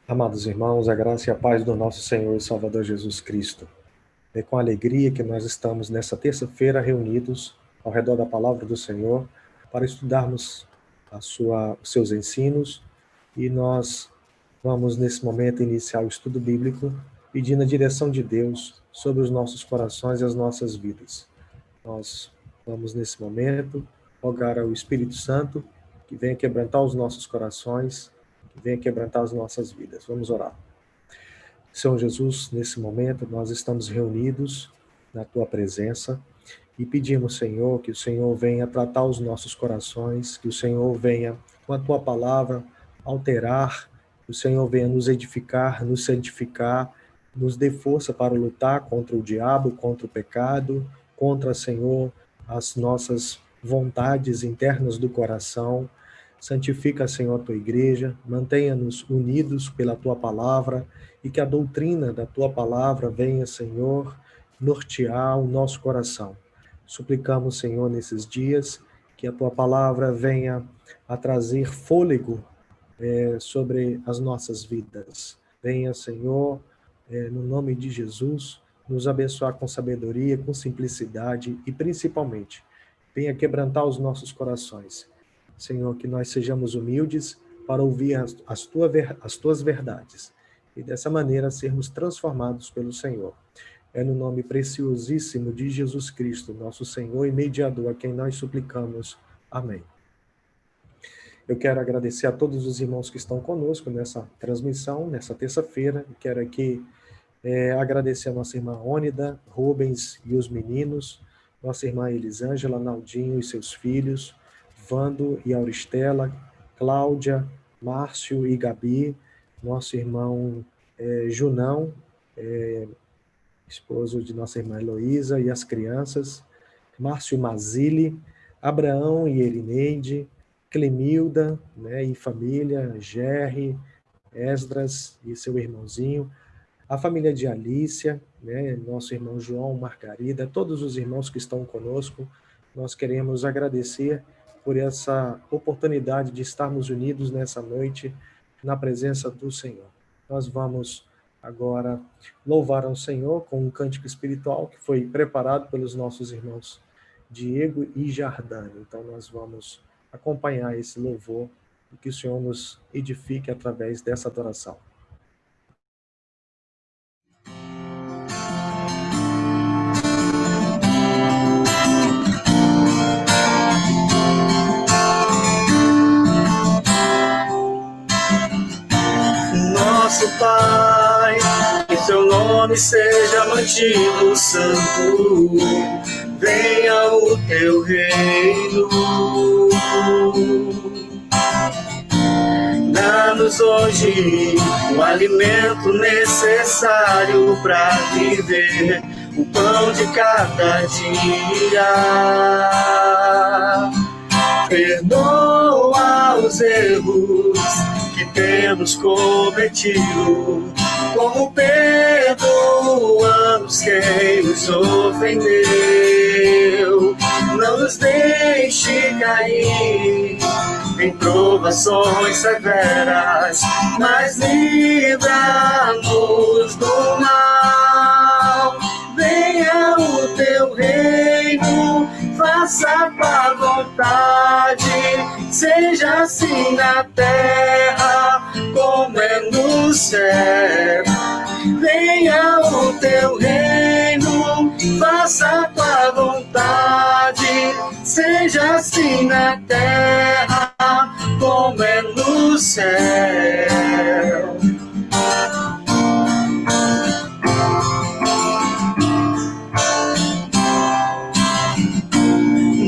Amados irmãos, a graça e a paz do nosso Senhor e Salvador Jesus Cristo. É com alegria que nós estamos nessa terça-feira reunidos ao redor da palavra do Senhor para estudarmos os seus ensinos, e nós vamos nesse momento iniciar o estudo bíblico pedindo a direção de Deus sobre os nossos corações e as nossas vidas. Nós vamos nesse momento rogar ao Espírito Santo que venha quebrantar os nossos corações, que venha quebrantar as nossas vidas. Vamos orar. Senhor Jesus, nesse momento nós estamos reunidos na Tua presença e pedimos, Senhor, que o Senhor venha tratar os nossos corações, que o Senhor venha, com a Tua palavra, alterar, que o Senhor venha nos edificar, nos santificar, nos dê força para lutar contra o diabo, contra o pecado, contra, Senhor, as nossas vontades internas do coração. Santifica, Senhor, a Tua igreja, mantenha-nos unidos pela Tua palavra, e que a doutrina da Tua palavra venha, Senhor, nortear o nosso coração. Suplicamos, Senhor, nesses dias, que a Tua palavra venha a trazer fôlego sobre as nossas vidas. Venha, Senhor, no nome de Jesus, nos abençoar com sabedoria, com simplicidade e, principalmente, venha quebrantar os nossos corações. Senhor, que nós sejamos humildes para ouvir as Tuas verdades e, dessa maneira, sermos transformados pelo Senhor. É no nome preciosíssimo de Jesus Cristo, nosso Senhor e mediador, a quem nós suplicamos. Amém. Eu quero agradecer a todos os irmãos que estão conosco nessa transmissão, nessa terça-feira. Quero aqui agradecer a nossa irmã Ônida, Rubens e os meninos, nossa irmã Elisângela, Naldinho e seus filhos, Vando e Auristela, Cláudia, Márcio e Gabi, nosso irmão Junão, esposo de nossa irmã Heloísa, e as crianças, Márcio Mazili, Abraão e Erineide, Clemilda, né, e família, Gerry, Esdras e seu irmãozinho, a família de Alícia, né, nosso irmão João, Margarida, todos os irmãos que estão conosco. Nós queremos agradecer por essa oportunidade de estarmos unidos nessa noite na presença do Senhor. Nós vamos agora louvar ao Senhor com um cântico espiritual que foi preparado pelos nossos irmãos Diego e Jardane. Então nós vamos acompanhar esse louvor e que o Senhor nos edifique através dessa adoração. Nosso Pai, que Seu nome seja mantido santo, venha o Teu reino. Dá-nos hoje o alimento necessário para viver, o pão de cada dia. Perdoa os erros que temos cometido, como perdoamos quem nos ofendeu. Não nos deixe cair em provações severas, mas livra-nos do mal. Venha o Teu reino, faça a Tua vontade, seja assim na terra como é no céu. Venha o Teu reino, faça a Tua vontade, seja assim na terra como é no céu.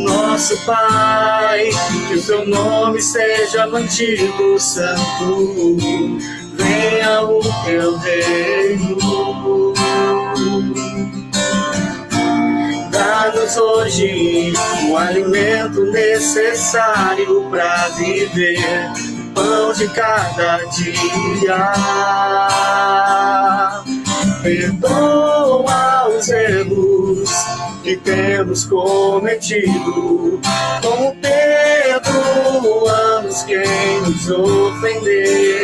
Nosso Pai, que o Seu nome seja mantido santo, venha o Teu reino. Dá-nos hoje o alimento necessário para viver, o pão de cada dia. Perdoa os erros que temos cometido, como perdoamos quem nos ofendeu.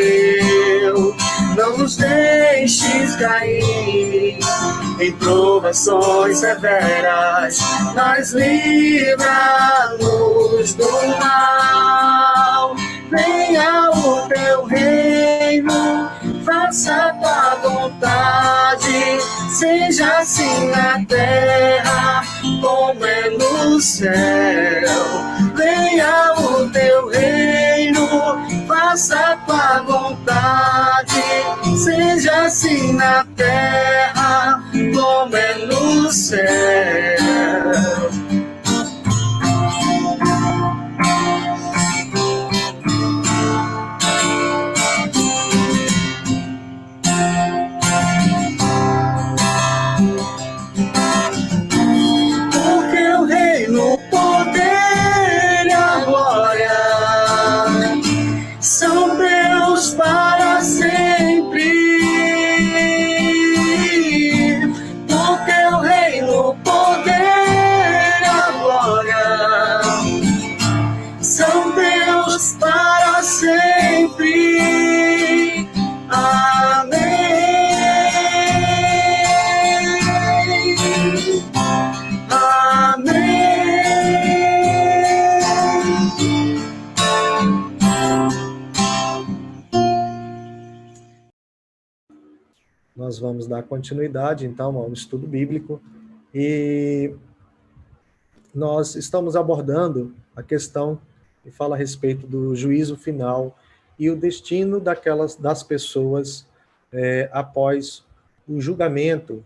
nos deixes cair em provações severas, mas livra-nos do mal. Venha o teu reino, faça tua vontade, seja assim na terra como é no céu. Venha o teu reino, faça tua vontade, seja assim na terra como é no céu. Nós vamos dar continuidade, então, ao estudo bíblico, e nós estamos abordando a questão que fala a respeito do juízo final e o destino das pessoas após o julgamento,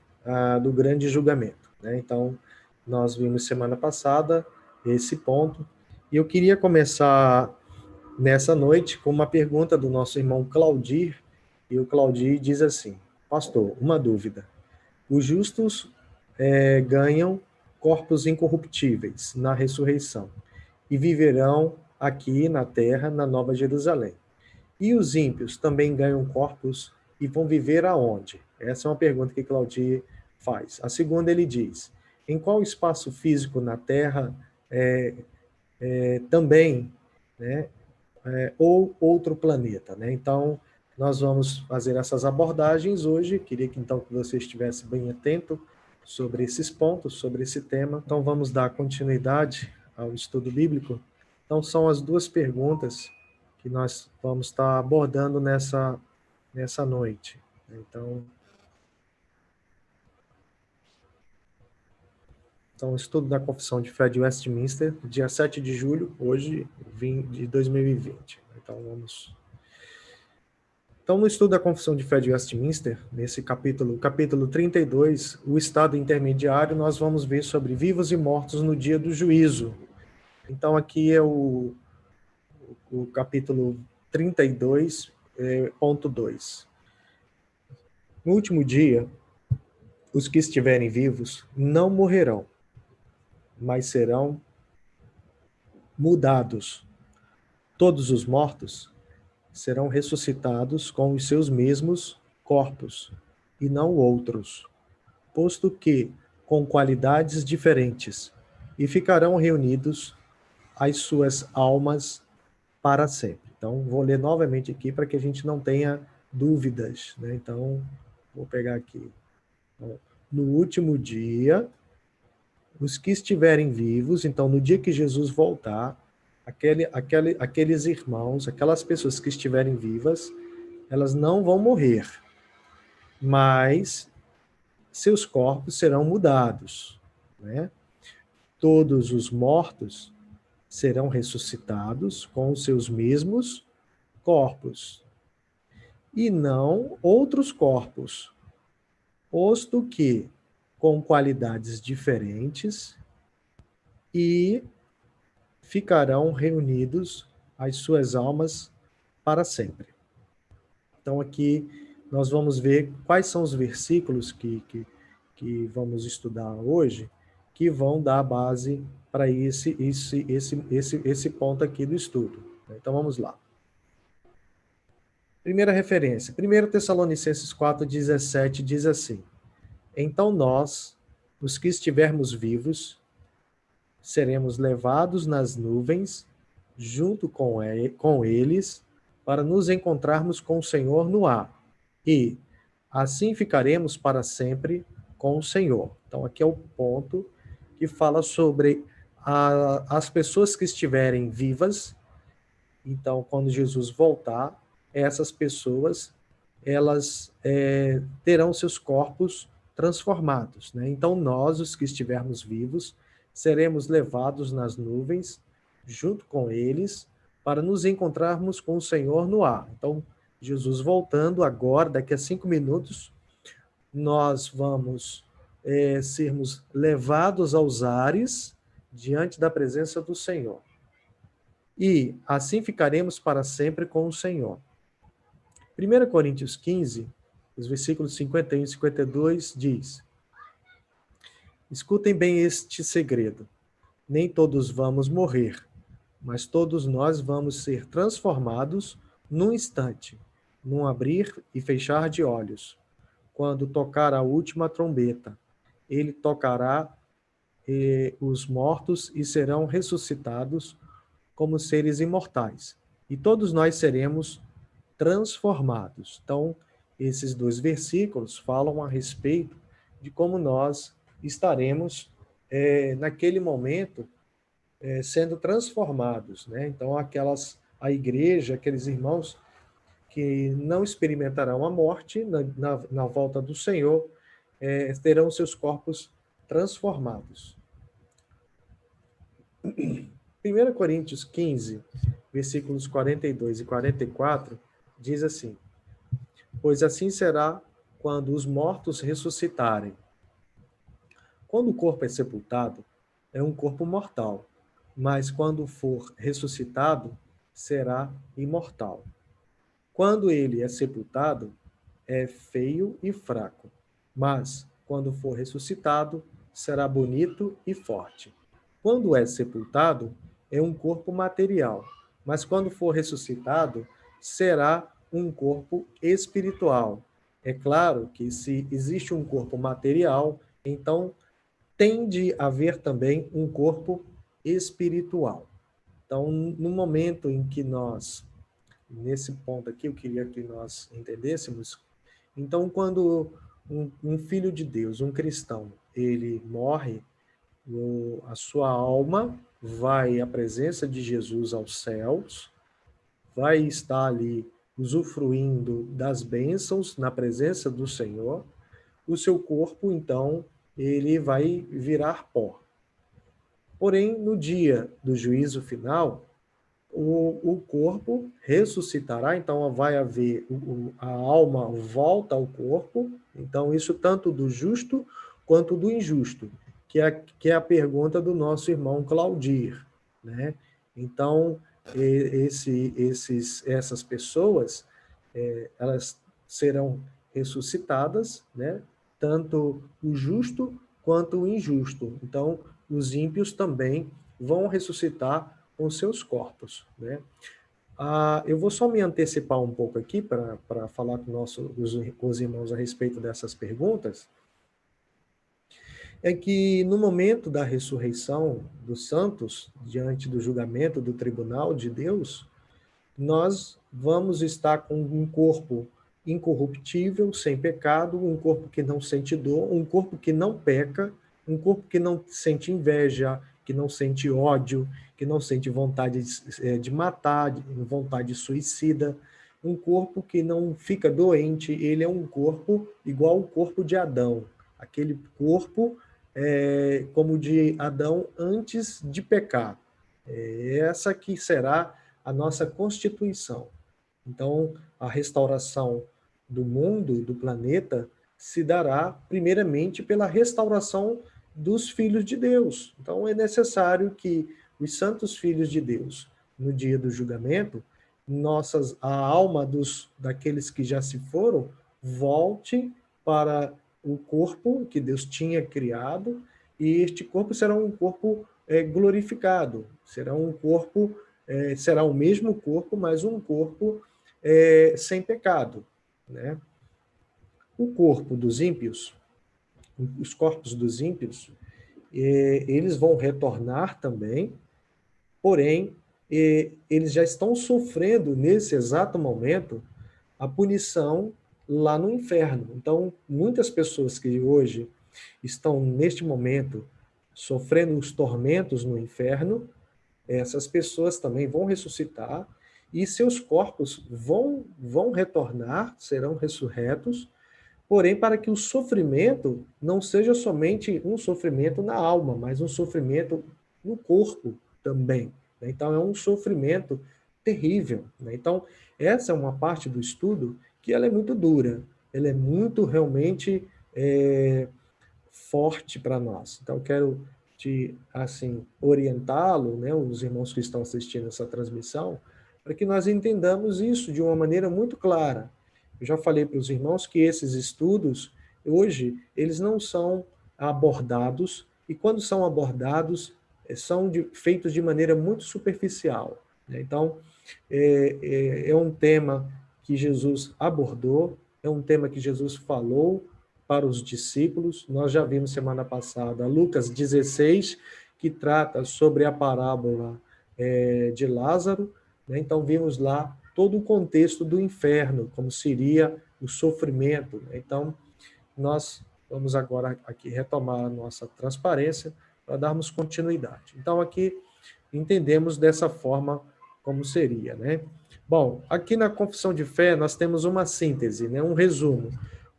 do grande julgamento, né? Então, nós vimos semana passada esse ponto, e eu queria começar nessa noite com uma pergunta do nosso irmão Claudir, e o Claudir diz assim: pastor, uma dúvida. Os justos ganham corpos incorruptíveis na ressurreição e viverão aqui na terra, na Nova Jerusalém. E os ímpios também ganham corpos e vão viver aonde? Essa é uma pergunta que Claudir faz. A segunda, ele diz: em qual espaço físico na terra também, né, ou outro planeta, né? Então, nós vamos fazer essas abordagens hoje. Queria que, então, que você estivesse bem atento sobre esses pontos, sobre esse tema. Então, vamos dar continuidade ao estudo bíblico. Então, são as duas perguntas que nós vamos estar abordando nessa noite. Então, o estudo da Confissão de Fé de Westminster, dia 7 de julho, hoje, de 2020. Então, vamos... Então, no estudo da Confissão de Fé de Westminster, nesse capítulo 32, o estado intermediário, nós vamos ver sobre vivos e mortos no dia do juízo. Então, aqui é o capítulo 32, ponto 2. No último dia, os que estiverem vivos não morrerão, mas serão mudados. Todos os mortos serão ressuscitados com os seus mesmos corpos, e não outros, posto que com qualidades diferentes, e ficarão reunidos as suas almas para sempre. Então, vou ler novamente aqui para que a gente não tenha dúvidas, né? Então, vou pegar aqui. No último dia, os que estiverem vivos, então, no dia que Jesus voltar, aqueles irmãos, aquelas pessoas que estiverem vivas, elas não vão morrer, mas seus corpos serão mudados, né? Todos os mortos serão ressuscitados com os seus mesmos corpos, e não outros corpos, posto que com qualidades diferentes, e ficarão reunidos as suas almas para sempre. Então, aqui nós vamos ver quais são os versículos que vamos estudar hoje, que vão dar base para esse ponto aqui do estudo. Então, vamos lá. Primeira referência, 1 Tessalonicenses 4,17 diz assim: então nós, os que estivermos vivos, seremos levados nas nuvens, junto com eles, para nos encontrarmos com o Senhor no ar. E assim ficaremos para sempre com o Senhor. Então, aqui é o ponto que fala sobre as pessoas que estiverem vivas. Então, quando Jesus voltar, essas pessoas, elas terão seus corpos transformados, né? Então, nós, os que estivermos vivos, seremos levados nas nuvens, junto com eles, para nos encontrarmos com o Senhor no ar. Então, Jesus voltando agora, daqui a 5 minutos, nós vamos sermos levados aos ares, diante da presença do Senhor. E assim ficaremos para sempre com o Senhor. 1 Coríntios 15, os versículos 51 e 52 diz: Escutem bem este segredo. Nem todos vamos morrer, mas todos nós vamos ser transformados num instante, num abrir e fechar de olhos. Quando tocar a última trombeta, ele tocará os mortos e serão ressuscitados como seres imortais. E todos nós seremos transformados. Então, esses 2 versículos falam a respeito de como nós estaremos, naquele momento, sendo transformados, né? Então, a igreja, aqueles irmãos que não experimentarão a morte na volta do Senhor, terão seus corpos transformados. 1 Coríntios 15, versículos 42 e 44, diz assim: Pois assim será quando os mortos ressuscitarem. Quando o corpo é sepultado, é um corpo mortal, mas quando for ressuscitado, será imortal. Quando ele é sepultado, é feio e fraco, mas quando for ressuscitado, será bonito e forte. Quando é sepultado, é um corpo material, mas quando for ressuscitado, será um corpo espiritual. É claro que se existe um corpo material, então tem de haver também um corpo espiritual. Então, no momento em que nós, nesse ponto aqui, eu queria que nós entendêssemos, então, quando um filho de Deus, um cristão, ele morre, a sua alma vai à presença de Jesus aos céus, vai estar ali usufruindo das bênçãos na presença do Senhor. O seu corpo, então, ele vai virar pó. Porém, no dia do juízo final, o corpo ressuscitará, então vai haver, a alma volta ao corpo, então isso tanto do justo quanto do injusto, que é a pergunta do nosso irmão Claudir, né? Então, essas pessoas, elas serão ressuscitadas, né? Tanto o justo quanto o injusto. Então, os ímpios também vão ressuscitar com seus corpos, né? Eu vou só me antecipar um pouco aqui para falar com os irmãos a respeito dessas perguntas. É que no momento da ressurreição dos santos, diante do julgamento do tribunal de Deus, nós vamos estar com um corpo incorruptível, sem pecado, um corpo que não sente dor, um corpo que não peca, um corpo que não sente inveja, que não sente ódio, que não sente vontade de matar, vontade suicida, um corpo que não fica doente, ele é um corpo igual ao corpo de Adão, aquele corpo como de Adão antes de pecar. Essa que será a nossa constituição. Então, a restauração do mundo, do planeta, se dará primeiramente pela restauração dos filhos de Deus. Então, é necessário que os santos filhos de Deus, no dia do julgamento, a alma daqueles que já se foram, volte para o corpo que Deus tinha criado, e este corpo será um corpo glorificado, será um corpo, será o mesmo corpo, mas um corpo sem pecado, né? O corpo dos ímpios, os corpos dos ímpios, eles vão retornar também, porém, eles já estão sofrendo, nesse exato momento, a punição lá no inferno. Então, muitas pessoas que hoje estão, neste momento, sofrendo os tormentos no inferno, essas pessoas também vão ressuscitar e seus corpos vão retornar, serão ressurretos, porém para que o sofrimento não seja somente um sofrimento na alma, mas um sofrimento no corpo também. Então, é um sofrimento terrível. Então, essa é uma parte do estudo que ela é muito dura, ela é muito realmente forte para nós. Então, eu quero te assim orientá-lo, né, os irmãos que estão assistindo essa transmissão, para que nós entendamos isso de uma maneira muito clara. Eu já falei para os irmãos que esses estudos, hoje, eles não são abordados, e quando são abordados, são feitos de maneira muito superficial. Né? Então, é um tema que Jesus abordou, é um tema que Jesus falou para os discípulos. Nós já vimos semana passada Lucas 16, que trata sobre a parábola de Lázaro. Né? Então, vimos lá todo o contexto do inferno, como seria o sofrimento. Né? Então, nós vamos agora aqui retomar a nossa transparência para darmos continuidade. Então, aqui entendemos dessa forma como seria, né? Bom, aqui na Confissão de Fé nós temos uma síntese, né? Um resumo.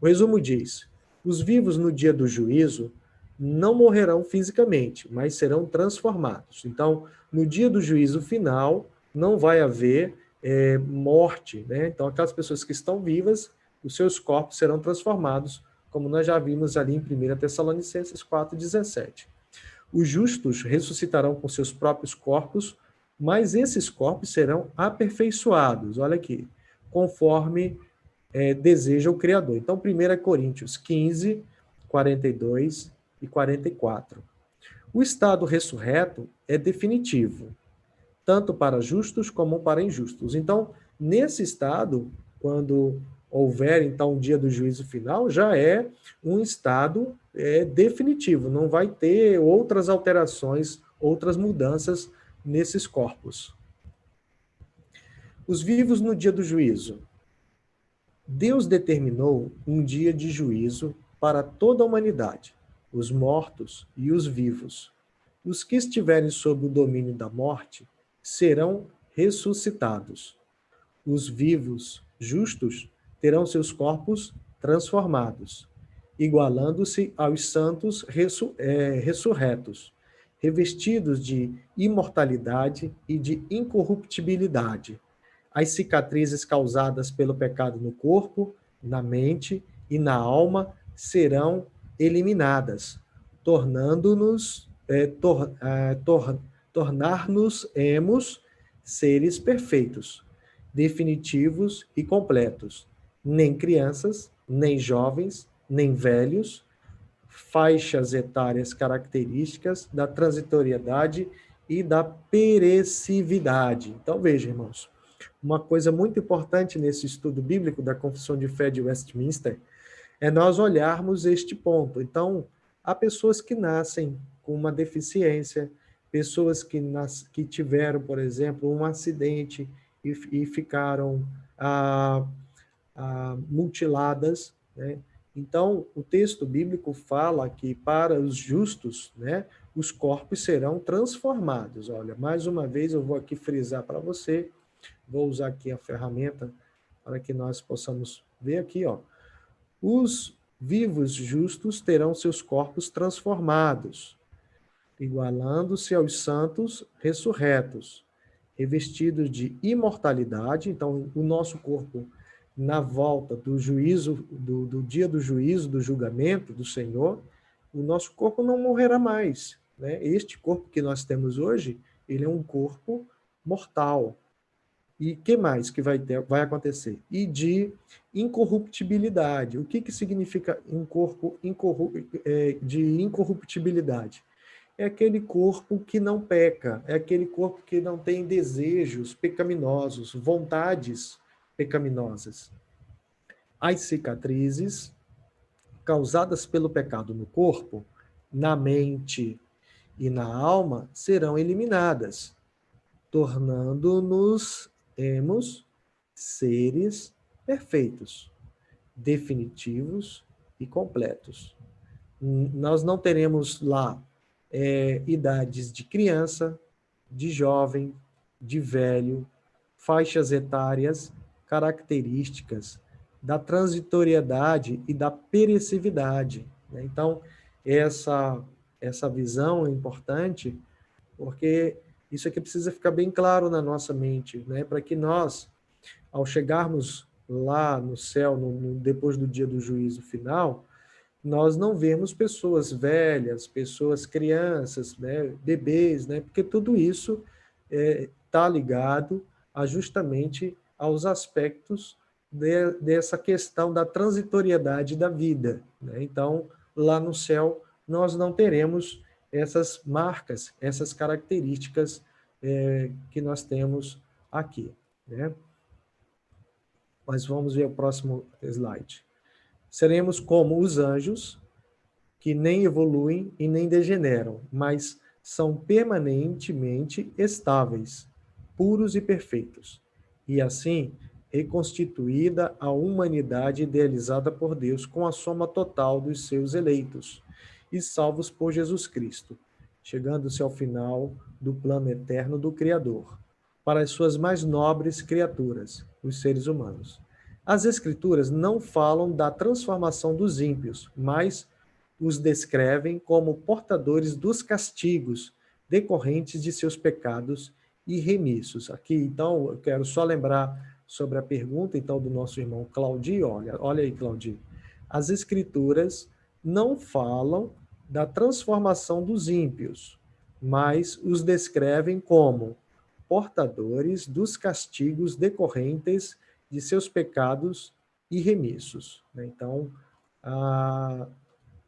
O resumo diz: os vivos no dia do juízo não morrerão fisicamente, mas serão transformados. Então, no dia do juízo final, não vai haver morte, né? Então, aquelas pessoas que estão vivas, os seus corpos serão transformados, como nós já vimos ali em 1 Tessalonicenses 4,17. Os justos ressuscitarão com seus próprios corpos, mas esses corpos serão aperfeiçoados, olha aqui, conforme deseja o Criador. Então, 1 Coríntios 15, 42 e 44. O estado ressurreto é definitivo, tanto para justos como para injustos. Então, nesse estado, quando houver, então, o dia do juízo final, já é um estado definitivo, não vai ter outras alterações, outras mudanças nesses corpos. Os vivos no dia do juízo. Deus determinou um dia de juízo para toda a humanidade, os mortos e os vivos. Os que estiverem sob o domínio da morte serão ressuscitados. Os vivos justos terão seus corpos transformados, igualando-se aos santos ressurretos, revestidos de imortalidade e de incorruptibilidade. As cicatrizes causadas pelo pecado no corpo, na mente e na alma serão eliminadas, tornar-nos-emos seres perfeitos, definitivos e completos, nem crianças, nem jovens, nem velhos, faixas etárias características da transitoriedade e da perecividade. Então, veja, irmãos, uma coisa muito importante nesse estudo bíblico da Confissão de Fé de Westminster é nós olharmos este ponto. Então, há pessoas que nascem com uma deficiência, pessoas que tiveram, por exemplo, um acidente e ficaram mutiladas, né? Então, o texto bíblico fala que para os justos, né, os corpos serão transformados. Olha, mais uma vez eu vou aqui frisar para você, vou usar aqui a ferramenta para que nós possamos ver aqui, ó. Os vivos justos terão seus corpos transformados, igualando-se aos santos ressurretos, revestidos de imortalidade. Então, o nosso corpo, na volta do juízo, do dia do juízo, do julgamento do Senhor, o nosso corpo não morrerá mais. Né? Este corpo que nós temos hoje, ele é um corpo mortal. E o que mais que vai acontecer? E de incorruptibilidade. O que significa um corpo de incorruptibilidade? É aquele corpo que não peca, é aquele corpo que não tem desejos pecaminosos, vontades pecaminosas. As cicatrizes causadas pelo pecado no corpo, na mente e na alma serão eliminadas, tornando-nos seres perfeitos, definitivos e completos. Nós não teremos lá idades de criança, de jovem, de velho, faixas etárias, características da transitoriedade e da perecividade, né? Então, essa visão é importante, porque isso aqui precisa ficar bem claro na nossa mente, né? Para que nós, ao chegarmos lá no céu, depois do dia do juízo final, nós não vemos pessoas velhas, pessoas crianças, né, bebês, né, porque tudo isso está ligado justamente aos aspectos dessa questão da transitoriedade da vida, né? Então, lá no céu, nós não teremos essas marcas, essas características que nós temos aqui, né? Mas vamos ver o próximo slide. Seremos como os anjos, que nem evoluem e nem degeneram, mas são permanentemente estáveis, puros e perfeitos. E assim, reconstituída a humanidade idealizada por Deus com a soma total dos seus eleitos e salvos por Jesus Cristo, chegando-se ao final do plano eterno do Criador, para as suas mais nobres criaturas, os seres humanos. As Escrituras não falam da transformação dos ímpios, mas os descrevem como portadores dos castigos decorrentes de seus pecados irremissos. Aqui, então, eu quero só lembrar sobre a pergunta, então, do nosso irmão Claudio. Olha aí, Claudio. As Escrituras não falam da transformação dos ímpios, mas os descrevem como portadores dos castigos decorrentes de seus pecados irremissos. Então,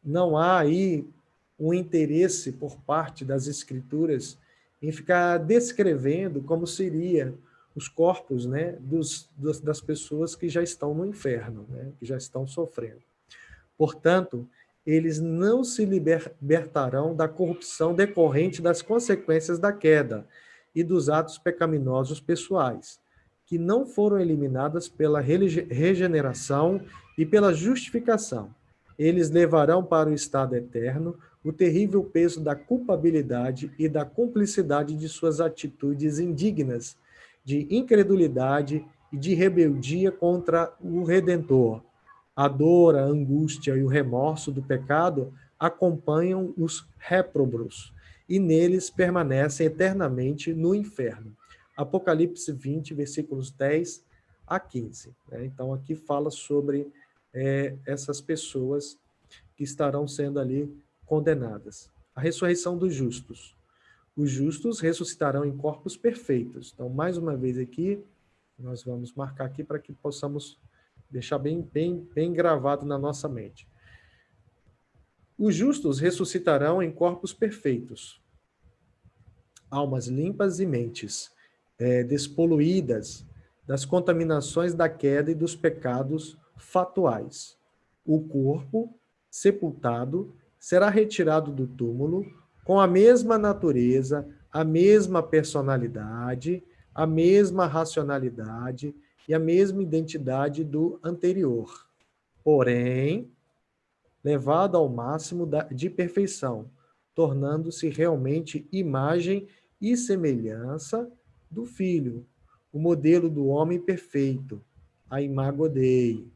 não há aí um interesse por parte das Escrituras em ficar descrevendo como seria os corpos, né, das pessoas que já estão no inferno, né, que já estão sofrendo. Portanto, eles não se libertarão da corrupção decorrente das consequências da queda e dos atos pecaminosos pessoais, que não foram eliminadas pela regeneração e pela justificação. Eles levarão para o estado eterno o terrível peso da culpabilidade e da cumplicidade de suas atitudes indignas, de incredulidade e de rebeldia contra o Redentor. A dor, a angústia e o remorso do pecado acompanham os réprobos e neles permanecem eternamente no inferno. Apocalipse 20, versículos 10 a 15. Então, aqui fala sobre essas pessoas que estarão sendo ali condenadas. A ressurreição dos justos. Os justos ressuscitarão em corpos perfeitos. Então, mais uma vez aqui, nós vamos marcar aqui para que possamos deixar bem gravado na nossa mente. Os justos ressuscitarão em corpos perfeitos, almas limpas e mentes despoluídas das contaminações da queda e dos pecados fatuais. O corpo, sepultado, será retirado do túmulo com a mesma natureza, a mesma personalidade, a mesma racionalidade e a mesma identidade do anterior. Porém, levado ao máximo de perfeição, tornando-se realmente imagem e semelhança do Filho, o modelo do homem perfeito, a imago Dei.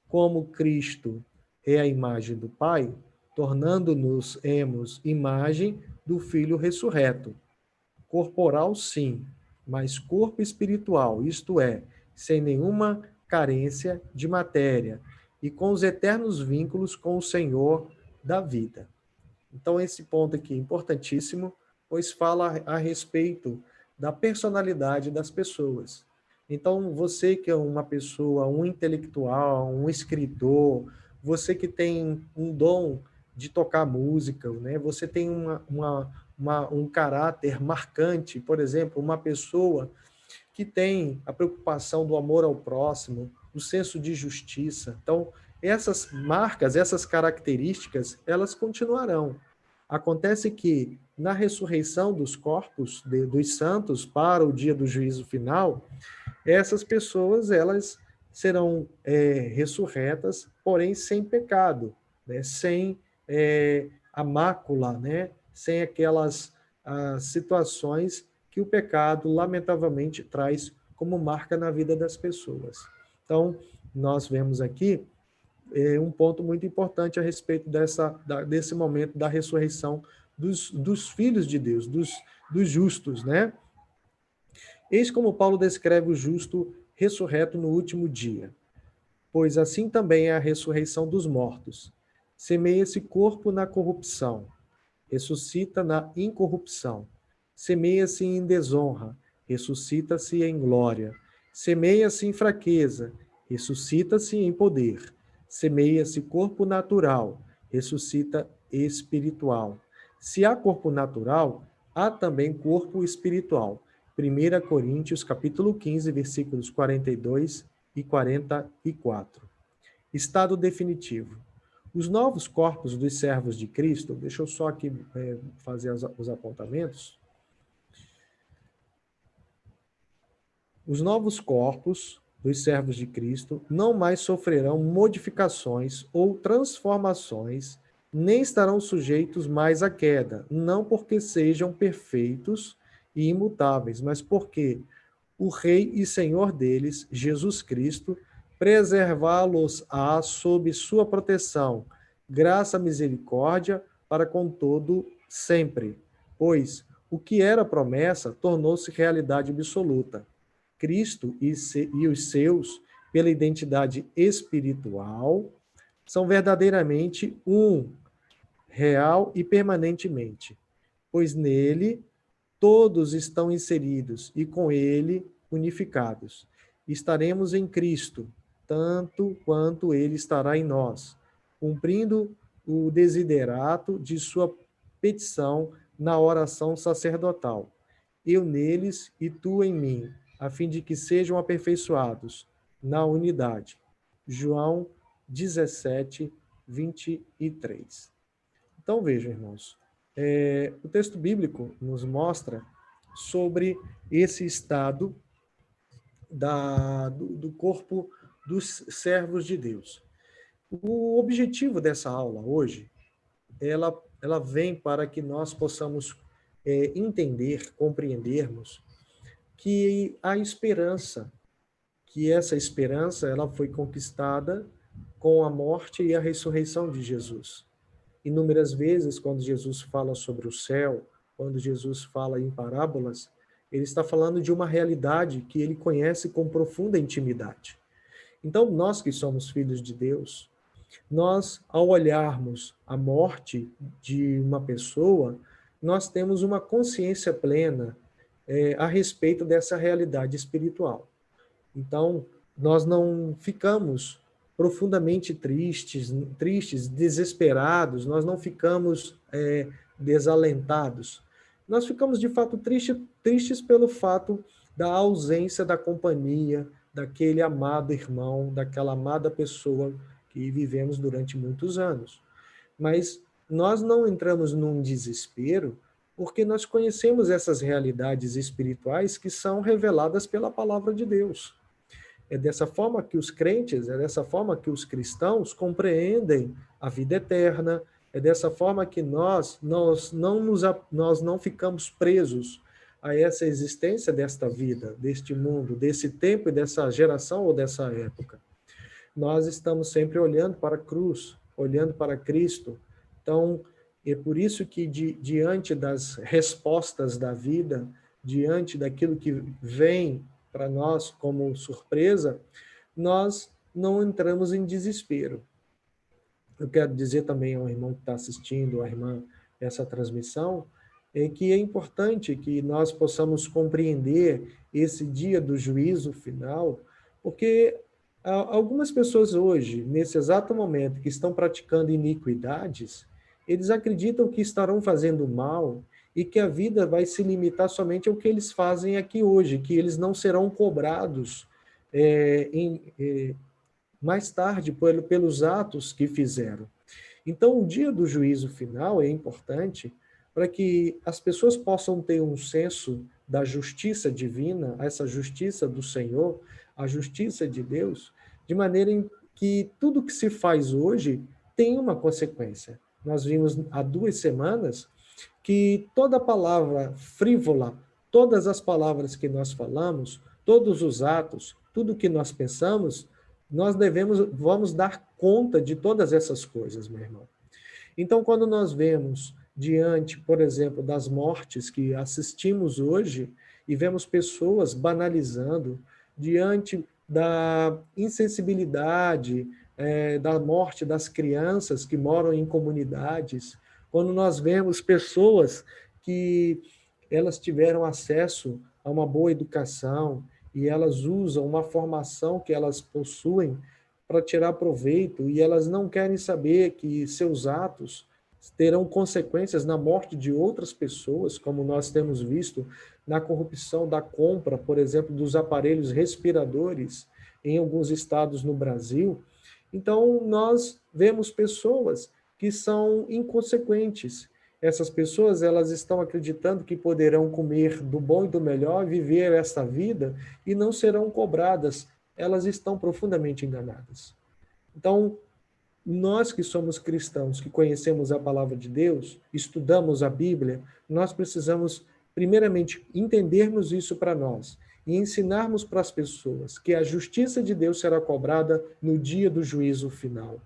Como Cristo é a imagem do Pai, tornando-nos imagem do Filho ressurreto. Corporal, sim, mas corpo espiritual, isto é, sem nenhuma carência de matéria e com os eternos vínculos com o Senhor da vida. Então, esse ponto aqui é importantíssimo, pois fala a respeito da personalidade das pessoas. Então, você que é uma pessoa, um intelectual, um escritor, você que tem um dom de tocar música, né? Você tem um caráter marcante, por exemplo, uma pessoa que tem a preocupação do amor ao próximo, o senso de justiça. Então, essas marcas, essas características, elas continuarão. Acontece que, na ressurreição dos corpos dos santos para o dia do juízo final, essas pessoas, elas serão ressurretas, porém sem pecado, né? Sem a mácula, né? Sem aquelas situações que o pecado, lamentavelmente, traz como marca na vida das pessoas. Então, nós vemos aqui um ponto muito importante a respeito desse momento da ressurreição dos filhos de Deus, dos justos, né? Eis como Paulo descreve o justo ressurreto no último dia. Pois assim também é a ressurreição dos mortos. Semeia-se corpo na corrupção, ressuscita na incorrupção. Semeia-se em desonra, ressuscita-se em glória. Semeia-se em fraqueza, ressuscita-se em poder. Semeia-se corpo natural, ressuscita espiritual. Se há corpo natural, há também corpo espiritual. 1 Coríntios, capítulo 15, versículos 42 e 44. Estado definitivo. Os novos corpos dos servos de Cristo, deixa eu só aqui fazer os apontamentos. Os novos corpos dos servos de Cristo não mais sofrerão modificações ou transformações, nem estarão sujeitos mais à queda, não porque sejam perfeitos e imutáveis, mas porque o Rei e Senhor deles, Jesus Cristo, preservá-los-á sob sua proteção, graça e misericórdia para com todo sempre. Pois o que era promessa tornou-se realidade absoluta. Cristo e os seus, pela identidade espiritual, são verdadeiramente um, real e permanentemente, pois nele todos estão inseridos e com ele unificados. Estaremos em Cristo, tanto quanto ele estará em nós, cumprindo o desiderato de sua petição na oração sacerdotal. Eu neles e tu em mim, a fim de que sejam aperfeiçoados na unidade. João 17, 23. Então, vejam, irmãos, o texto bíblico nos mostra sobre esse estado do corpo dos servos de Deus. O objetivo dessa aula hoje, ela vem para que nós possamos entender, compreendermos que há esperança, que essa esperança ela foi conquistada com a morte e a ressurreição de Jesus. Inúmeras vezes, quando Jesus fala sobre o céu, quando Jesus fala em parábolas, ele está falando de uma realidade que ele conhece com profunda intimidade. Então, nós que somos filhos de Deus, nós, ao olharmos a morte de uma pessoa, nós temos uma consciência plena a respeito dessa realidade espiritual. Então, nós não ficamos profundamente tristes, desesperados, nós não ficamos desalentados. Nós ficamos, de fato, tristes pelo fato da ausência da companhia daquele amado irmão, daquela amada pessoa que vivemos durante muitos anos. Mas nós não entramos num desespero porque nós conhecemos essas realidades espirituais que são reveladas pela palavra de Deus. É dessa forma que os crentes, é dessa forma que os cristãos compreendem a vida eterna, é dessa forma que nós não ficamos presos a essa existência desta vida, deste mundo, desse tempo e dessa geração ou dessa época. Nós estamos sempre olhando para a cruz, olhando para Cristo. Então, é por isso que diante das respostas da vida, diante daquilo que vem para nós como surpresa, nós não entramos em desespero. Eu quero dizer também ao irmão que está assistindo, à irmã, essa transmissão, que é importante que nós possamos compreender esse dia do juízo final, porque algumas pessoas hoje, nesse exato momento, que estão praticando iniquidades, eles acreditam que estarão fazendo mal e que a vida vai se limitar somente ao que eles fazem aqui hoje, que eles não serão cobrados mais tarde pelos atos que fizeram. Então, o dia do juízo final é importante para que as pessoas possam ter um senso da justiça divina, essa justiça do Senhor, a justiça de Deus, de maneira em que tudo que se faz hoje tem uma consequência. Nós vimos há 2 semanas que toda palavra frívola, todas as palavras que nós falamos, todos os atos, tudo que nós pensamos, nós vamos dar conta de todas essas coisas, meu irmão. Então, quando nós vemos diante, por exemplo, das mortes que assistimos hoje e vemos pessoas banalizando, diante da insensibilidade, da morte das crianças que moram em comunidades, quando nós vemos pessoas que elas tiveram acesso a uma boa educação e elas usam uma formação que elas possuem para tirar proveito e elas não querem saber que seus atos terão consequências na morte de outras pessoas, como nós temos visto na corrupção da compra, por exemplo, dos aparelhos respiradores em alguns estados no Brasil. Então, nós vemos pessoas que são inconsequentes. Essas pessoas, elas estão acreditando que poderão comer do bom e do melhor, viver esta vida e não serão cobradas. Elas estão profundamente enganadas. Então, nós que somos cristãos, que conhecemos a palavra de Deus, estudamos a Bíblia, nós precisamos, primeiramente, entendermos isso para nós e ensinarmos para as pessoas que a justiça de Deus será cobrada no dia do juízo final.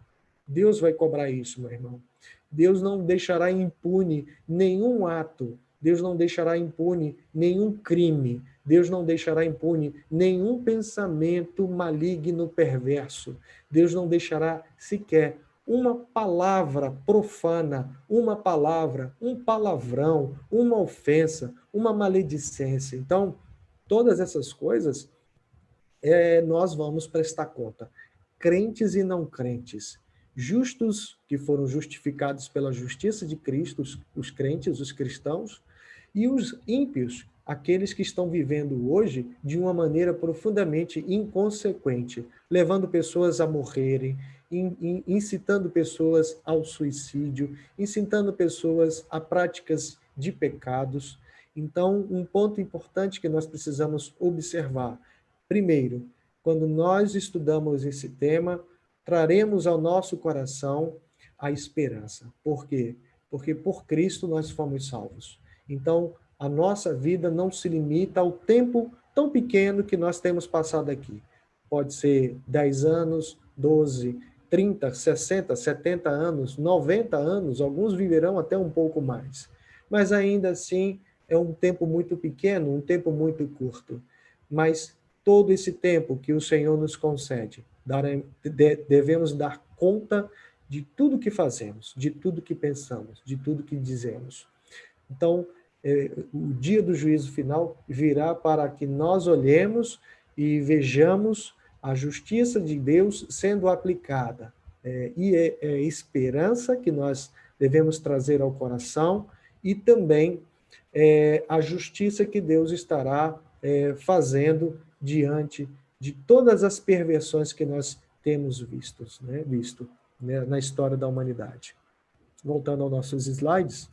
Deus vai cobrar isso, meu irmão. Deus não deixará impune nenhum ato, Deus não deixará impune nenhum crime, Deus não deixará impune nenhum pensamento maligno perverso. Deus não deixará sequer uma palavra profana, uma palavra, um palavrão, uma ofensa, uma maledicência. Então, todas essas coisas nós vamos prestar conta. Crentes e não crentes, justos que foram justificados pela justiça de Cristo, os crentes, os cristãos, e os ímpios, aqueles que estão vivendo hoje de uma maneira profundamente inconsequente, levando pessoas a morrerem, incitando pessoas ao suicídio, incitando pessoas a práticas de pecados. Então, um ponto importante que nós precisamos observar. Primeiro, quando nós estudamos esse tema, traremos ao nosso coração a esperança. Por quê? Porque por Cristo nós fomos salvos. Então, a nossa vida não se limita ao tempo tão pequeno que nós temos passado aqui. Pode ser 10 anos, 12, 30, 60, 70 anos, 90 anos, alguns viverão até um pouco mais. Mas ainda assim, é um tempo muito pequeno, um tempo muito curto. Mas todo esse tempo que o Senhor nos concede, devemos dar conta de tudo que fazemos, de tudo que pensamos, de tudo que dizemos. Então, o dia do juízo final virá para que nós olhemos e vejamos a justiça de Deus sendo aplicada. E é esperança que nós devemos trazer ao coração e também a justiça que Deus estará fazendo diante de todas as perversões que nós temos visto na história da humanidade. Voltando aos nossos slides.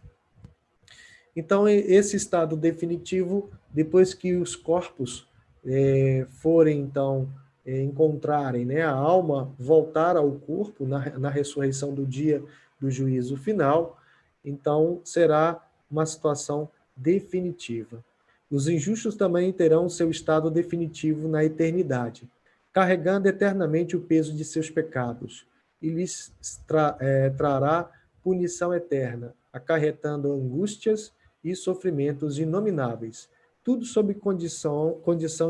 Então, esse estado definitivo, depois que os corpos forem, então, encontrarem, né, a alma voltar ao corpo na ressurreição do dia do juízo final, então será uma situação definitiva. Os injustos também terão seu estado definitivo na eternidade, carregando eternamente o peso de seus pecados, e lhes trará punição eterna, acarretando angústias e sofrimentos inomináveis, tudo sob condição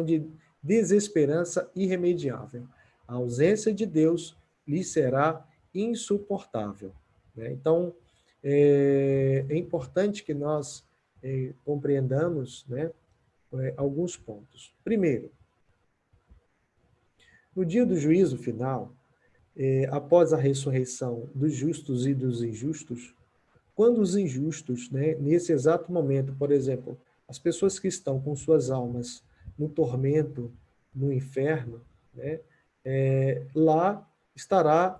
de desesperança irremediável. A ausência de Deus lhes será insuportável. Então, é importante que nós compreendamos, alguns pontos. Primeiro, no dia do juízo final, após a ressurreição dos justos e dos injustos, quando os injustos, nesse exato momento, por exemplo, as pessoas que estão com suas almas no tormento, no inferno, lá estará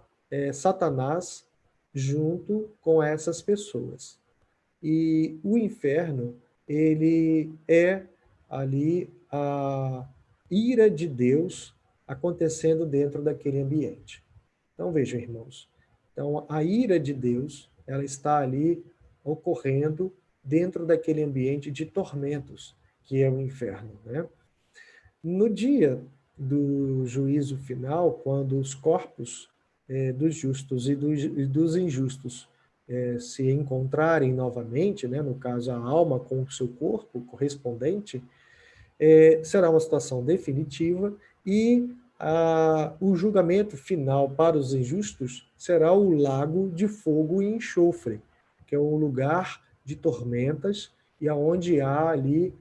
Satanás junto com essas pessoas. E o inferno, ele é ali a ira de Deus, acontecendo dentro daquele ambiente. Então, vejam, irmãos, então, a ira de Deus, ela está ali ocorrendo dentro daquele ambiente de tormentos, que é o inferno, né? No dia do juízo final, quando os corpos dos justos e dos injustos se encontrarem novamente, né, no caso a alma com o seu corpo correspondente, será uma situação definitiva e o julgamento final para os injustos será o lago de fogo e enxofre, que é um lugar de tormentas e aonde há ali,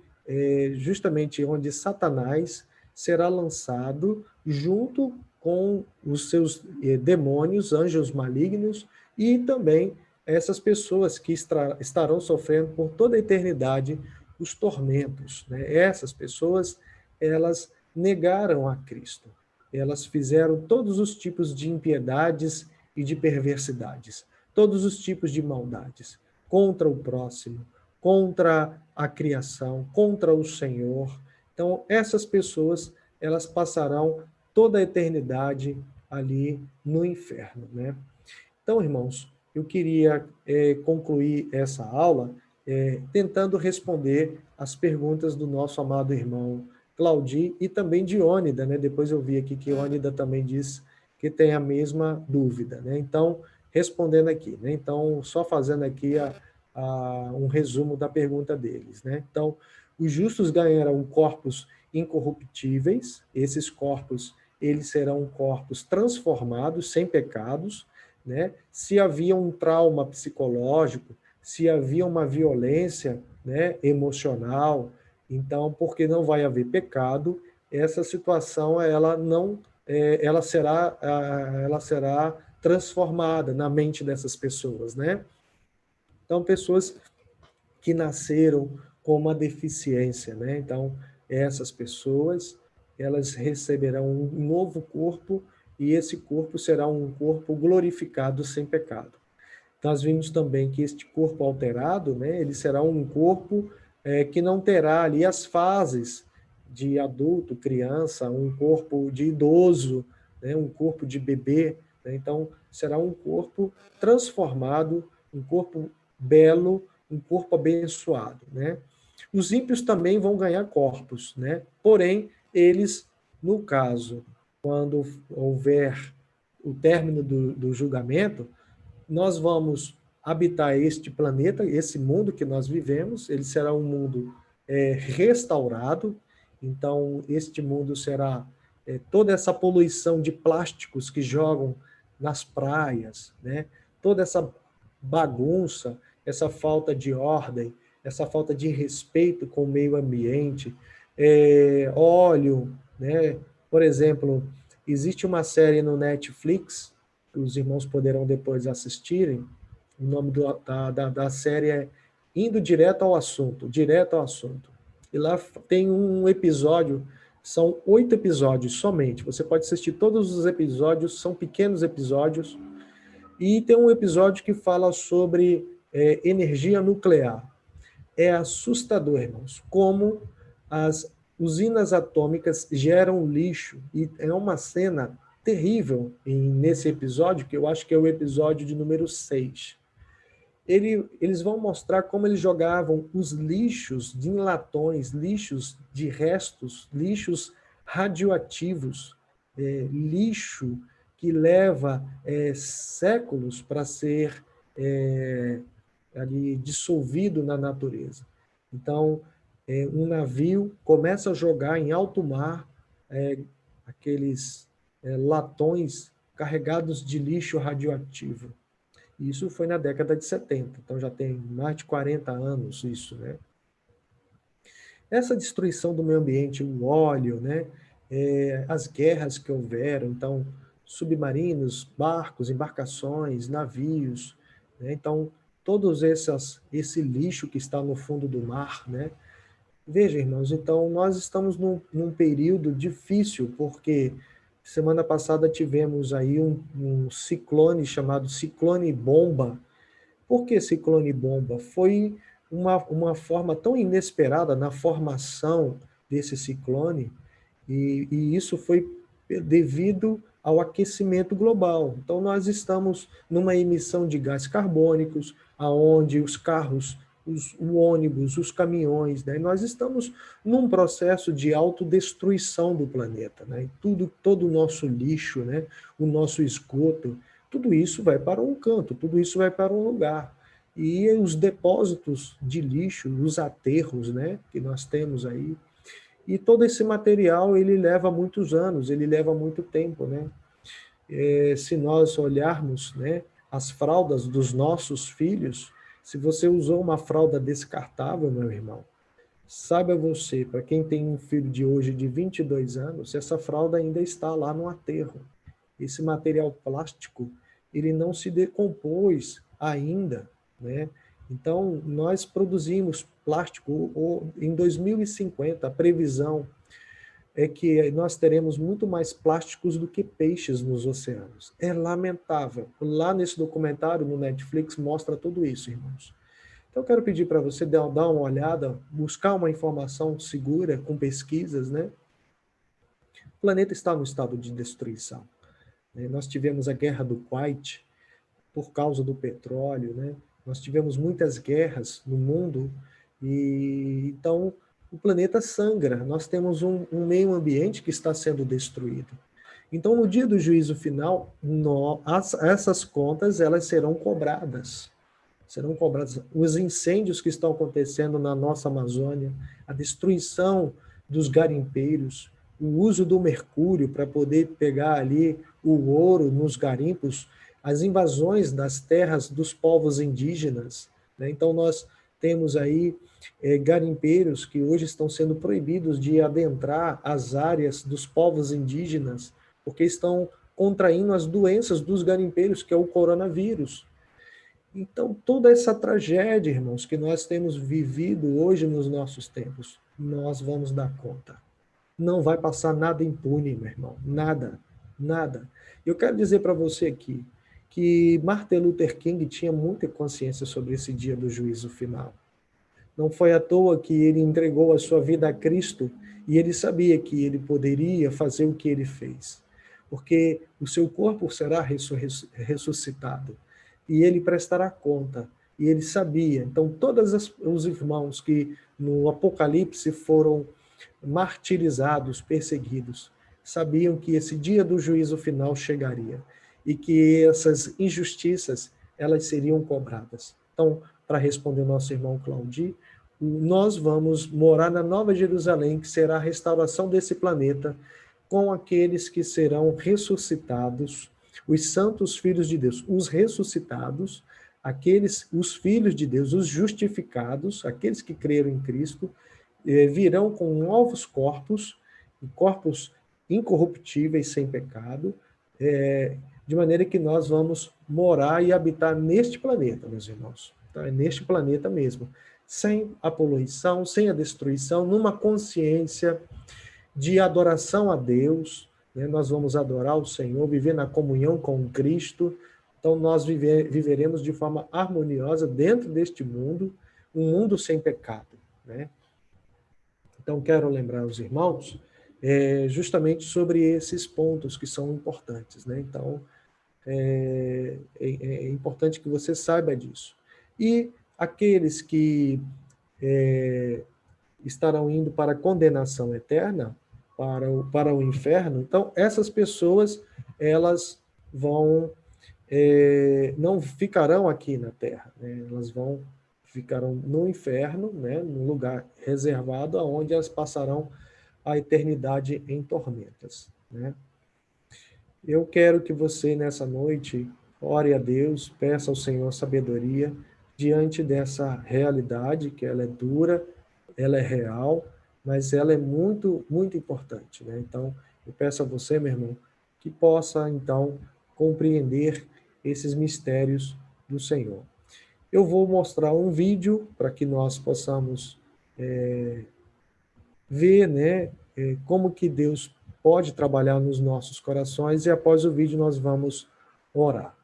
justamente onde Satanás será lançado junto com os seus demônios, anjos malignos e também essas pessoas que estarão sofrendo por toda a eternidade os tormentos, né? Essas pessoas, elas negaram a Cristo. Elas fizeram todos os tipos de impiedades e de perversidades, todos os tipos de maldades contra o próximo, contra a criação, contra o Senhor. Então, essas pessoas, elas passarão toda a eternidade ali no inferno, né? Então, irmãos, eu queria concluir essa aula tentando responder as perguntas do nosso amado irmão Claudi e também de Ônida, né? Depois eu vi aqui que Ônida também diz que tem a mesma dúvida, né? Então, respondendo aqui, né? Então, só fazendo aqui um resumo da pergunta deles, né? Então, os justos ganharão corpos incorruptíveis, esses corpos, eles serão corpos transformados, sem pecados, né? Se havia um trauma psicológico, se havia uma violência, né, emocional, então, porque não vai haver pecado, essa situação ela será transformada na mente dessas pessoas, né? Então, pessoas que nasceram com uma deficiência, né? Então, essas pessoas, elas receberão um novo corpo e esse corpo será um corpo glorificado sem pecado. Nós vimos também que este corpo alterado, né, ele será um corpo que não terá ali as fases de adulto, criança, um corpo de idoso, né, um corpo de bebê. Né? Então, será um corpo transformado, um corpo belo, um corpo abençoado. Né? Os ímpios também vão ganhar corpos, né? Porém, eles, no caso, quando houver o término do julgamento, nós vamos habitar este planeta, esse mundo que nós vivemos, ele será um mundo restaurado, então este mundo será toda essa poluição de plásticos que jogam nas praias, né? Toda essa bagunça, essa falta de ordem, essa falta de respeito com o meio ambiente, óleo, né? Por exemplo, existe uma série no Netflix, que os irmãos poderão depois assistirem, o nome da série é Indo Direto ao Assunto, Direto ao Assunto. E lá tem um episódio, são 8 episódios somente, você pode assistir todos os episódios, são pequenos episódios, e tem um episódio que fala sobre energia nuclear. É assustador, irmãos, como as usinas atômicas geram lixo, e é uma cena terrível nesse episódio, que eu acho que é o episódio de número 6. Eles vão mostrar como eles jogavam os lixos de latões, lixos de restos, lixos radioativos, lixo que leva séculos para ser ali dissolvido na natureza. Então, um navio começa a jogar em alto mar aqueles latões carregados de lixo radioativo. Isso foi na década de 70, então já tem mais de 40 anos isso, né? Essa destruição do meio ambiente, o óleo, né? As guerras que houveram, então, submarinos, barcos, embarcações, navios, né? Então, todos esse lixo que está no fundo do mar, né? Veja, irmãos, então nós estamos num período difícil, porque semana passada tivemos aí um ciclone chamado Ciclone Bomba. Por que Ciclone Bomba? Foi uma forma tão inesperada na formação desse ciclone, e isso foi devido ao aquecimento global. Então, nós estamos numa emissão de gases carbônicos, aonde os carros, o ônibus, os caminhões, né? Nós estamos num processo de autodestruição do planeta, né? Todo o nosso lixo, né? O nosso esgoto, tudo isso vai para um canto, tudo isso vai para um lugar. E os depósitos de lixo, os aterros, né? Que nós temos aí, e todo esse material, ele leva muitos anos, ele leva muito tempo, né? Se nós olharmos, né, as fraldas dos nossos filhos, se você usou uma fralda descartável, meu irmão, saiba você, para quem tem um filho de hoje de 22 anos, essa fralda ainda está lá no aterro. Esse material plástico, ele não se decompôs ainda, né? Então, nós produzimos plástico em 2050, a previsão é que nós teremos muito mais plásticos do que peixes nos oceanos. É lamentável. Lá nesse documentário, no Netflix, mostra tudo isso, irmãos. Então, eu quero pedir para você dar uma olhada, buscar uma informação segura, com pesquisas, né? O planeta está no estado de destruição. Nós tivemos a guerra do Kuwait por causa do petróleo, né? Nós tivemos muitas guerras no mundo e então o planeta sangra. Nós temos um meio ambiente que está sendo destruído. Então, no dia do juízo final, essas contas elas serão cobradas. Serão cobradas. Os incêndios que estão acontecendo na nossa Amazônia, a destruição dos garimpeiros, o uso do mercúrio para poder pegar ali o ouro nos garimpos, as invasões das terras dos povos indígenas, né? Então, nós temos aí garimpeiros que hoje estão sendo proibidos de adentrar as áreas dos povos indígenas, porque estão contraindo as doenças dos garimpeiros, que é o coronavírus. Então, toda essa tragédia, irmãos, que nós temos vivido hoje nos nossos tempos, nós vamos dar conta. Não vai passar nada impune, meu irmão. Nada, nada. Eu quero dizer para você aqui que Martin Luther King tinha muita consciência sobre esse dia do juízo final. Não foi à toa que ele entregou a sua vida a Cristo e ele sabia que ele poderia fazer o que ele fez, porque o seu corpo será ressuscitado e ele prestará conta. E ele sabia. Então, todos os irmãos que no Apocalipse foram martirizados, perseguidos, sabiam que esse dia do juízo final chegaria e que essas injustiças elas seriam cobradas. Então, para responder o nosso irmão Claudio, nós vamos morar na Nova Jerusalém, que será a restauração desse planeta, com aqueles que serão ressuscitados, os santos filhos de Deus, os ressuscitados, os filhos de Deus, os justificados, aqueles que creram em Cristo, virão com novos corpos, corpos incorruptíveis, sem pecado, de maneira que nós vamos morar e habitar neste planeta, meus irmãos. Tá? Neste planeta mesmo, sem a poluição, sem a destruição, numa consciência de adoração a Deus, né? Nós vamos adorar o Senhor, viver na comunhão com Cristo, então nós viveremos de forma harmoniosa dentro deste mundo, um mundo sem pecado, né? Então, quero lembrar os irmãos justamente sobre esses pontos que são importantes, né? Então, é importante que você saiba disso. E aqueles que estarão indo para a condenação eterna, para o inferno, então, essas pessoas, elas vão, não ficarão aqui na Terra, né? Elas ficarão no inferno, né? No lugar reservado, onde elas passarão a eternidade em tormentas, né? Eu quero que você, nessa noite, ore a Deus, peça ao Senhor sabedoria diante dessa realidade, que ela é dura, ela é real, mas ela é muito, muito importante, né? Então, eu peço a você, meu irmão, que possa, então, compreender esses mistérios do Senhor. Eu vou mostrar um vídeo para que nós possamos ver, né, como que Deus pode trabalhar nos nossos corações e após o vídeo nós vamos orar.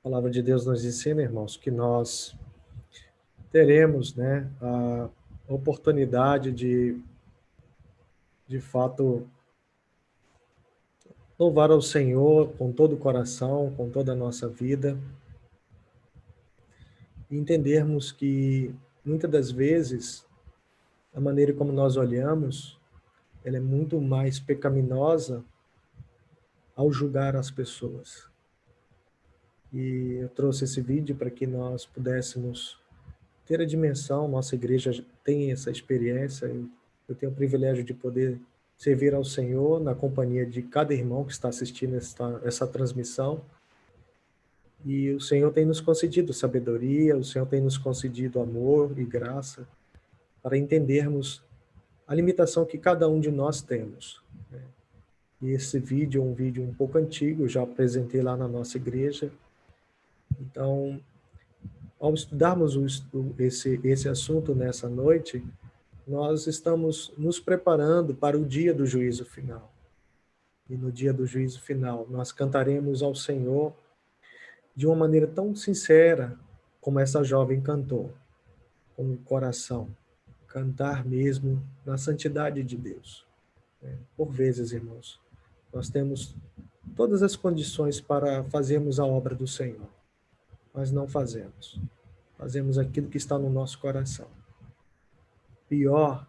A palavra de Deus nos ensina, irmãos, que nós teremos, né, a oportunidade de fato, louvar ao Senhor com todo o coração, com toda a nossa vida, e entendermos que, muitas das vezes, a maneira como nós olhamos, ela é muito mais pecaminosa ao julgar as pessoas. E eu trouxe esse vídeo para que nós pudéssemos ter a dimensão, nossa igreja tem essa experiência, eu tenho o privilégio de poder servir ao Senhor na companhia de cada irmão que está assistindo essa transmissão, e o Senhor tem nos concedido sabedoria, o Senhor tem nos concedido amor e graça para entendermos a limitação que cada um de nós temos. E esse vídeo é um vídeo um pouco antigo, eu já apresentei lá na nossa igreja. Então, ao estudarmos esse assunto nessa noite, nós estamos nos preparando para o dia do juízo final. E no dia do juízo final, nós cantaremos ao Senhor de uma maneira tão sincera como essa jovem cantou, com o coração. Cantar mesmo na santidade de Deus. Por vezes, irmãos, nós temos todas as condições para fazermos a obra do Senhor, mas não fazemos. Fazemos aquilo que está no nosso coração. Pior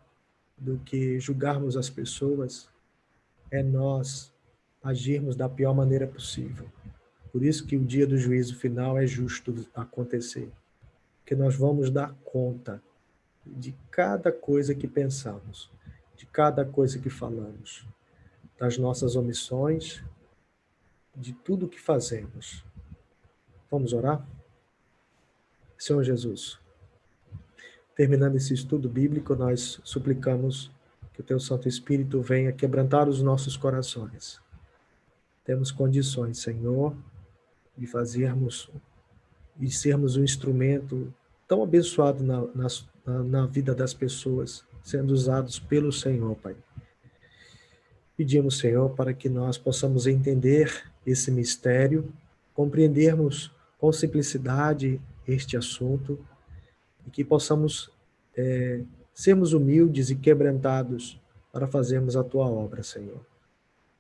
do que julgarmos as pessoas é nós agirmos da pior maneira possível. Por isso que o dia do juízo final é justo acontecer, que nós vamos dar conta de cada coisa que pensamos, de cada coisa que falamos, das nossas omissões, de tudo que fazemos. Vamos orar? Senhor Jesus, terminando esse estudo bíblico, nós suplicamos que o Teu Santo Espírito venha quebrantar os nossos corações. Temos condições, Senhor, de fazermos e sermos um instrumento tão abençoado na vida das pessoas, sendo usados pelo Senhor, Pai. Pedimos, Senhor, para que nós possamos entender esse mistério, compreendermos com simplicidade este assunto e que possamos sermos humildes e quebrantados para fazermos a Tua obra, Senhor.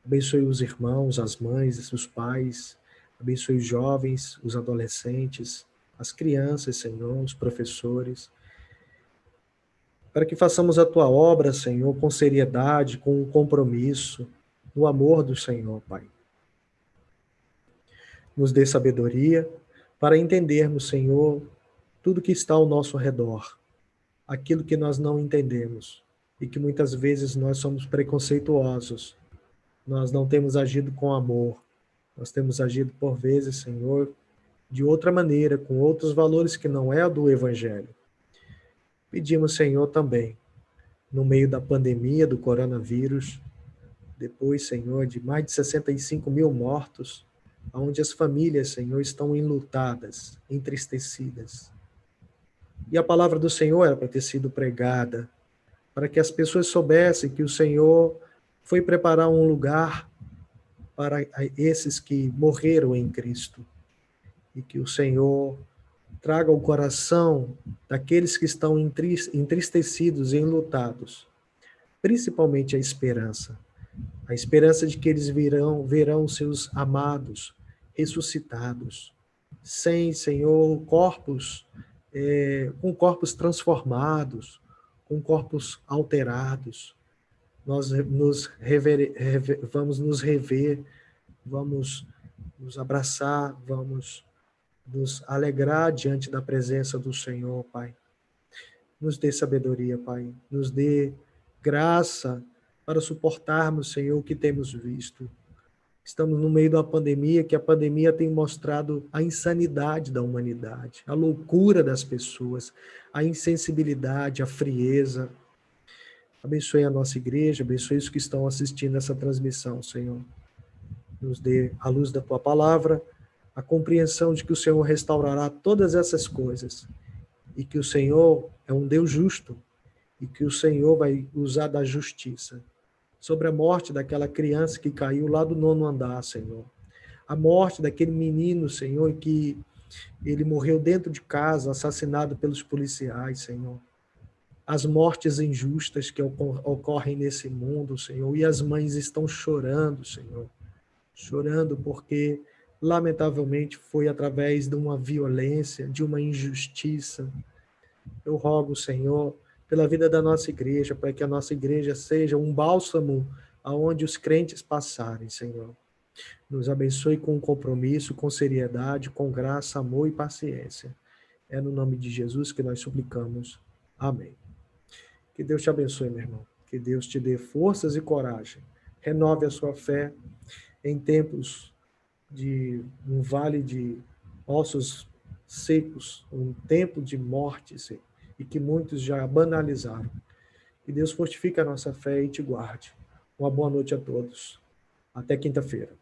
Abençoe os irmãos, as mães, os pais, abençoe os jovens, os adolescentes, as crianças, Senhor, os professores, para que façamos a Tua obra, Senhor, com seriedade, com compromisso, no amor do Senhor, Pai. Nos dê sabedoria para entendermos, Senhor, tudo que está ao nosso redor, aquilo que nós não entendemos e que muitas vezes nós somos preconceituosos, nós não temos agido com amor, nós temos agido por vezes, Senhor, de outra maneira, com outros valores que não é a do Evangelho. Pedimos, Senhor, também, no meio da pandemia do coronavírus, depois, Senhor, de mais de 65 mil mortos, onde as famílias, Senhor, estão enlutadas, entristecidas. E a palavra do Senhor era para ter sido pregada, para que as pessoas soubessem que o Senhor foi preparar um lugar para esses que morreram em Cristo. E que o Senhor traga ao coração daqueles que estão entristecidos e enlutados, principalmente a esperança de que eles verão seus amados ressuscitados, sem, Senhor, corpos, com corpos transformados, com corpos alterados. Nós vamos nos rever, vamos nos abraçar, vamos nos alegrar diante da presença do Senhor, Pai. Nos dê sabedoria, Pai. Nos dê graça para suportarmos, Senhor, o que temos visto. Estamos no meio da pandemia, que a pandemia tem mostrado a insanidade da humanidade, a loucura das pessoas, a insensibilidade, a frieza. Abençoe a nossa igreja, abençoe os que estão assistindo essa transmissão, Senhor. Nos dê a luz da Tua palavra, a compreensão de que o Senhor restaurará todas essas coisas e que o Senhor é um Deus justo e que o Senhor vai usar da justiça sobre a morte daquela criança que caiu lá do 9º andar, Senhor. A morte daquele menino, Senhor, que ele morreu dentro de casa, assassinado pelos policiais, Senhor. As mortes injustas que ocorrem nesse mundo, Senhor, e as mães estão chorando, Senhor. Chorando porque lamentavelmente foi através de uma violência, de uma injustiça. Eu rogo, Senhor, pela vida da nossa igreja, para que a nossa igreja seja um bálsamo aonde os crentes passarem, Senhor. Nos abençoe com compromisso, com seriedade, com graça, amor e paciência. É no nome de Jesus que nós suplicamos. Amém. Que Deus te abençoe, meu irmão. Que Deus te dê forças e coragem. Renove a sua fé em tempos de um vale de ossos secos, um tempo de morte, e que muitos já banalizaram. Que Deus fortifique a nossa fé e te guarde. Uma boa noite a todos. Até quinta-feira.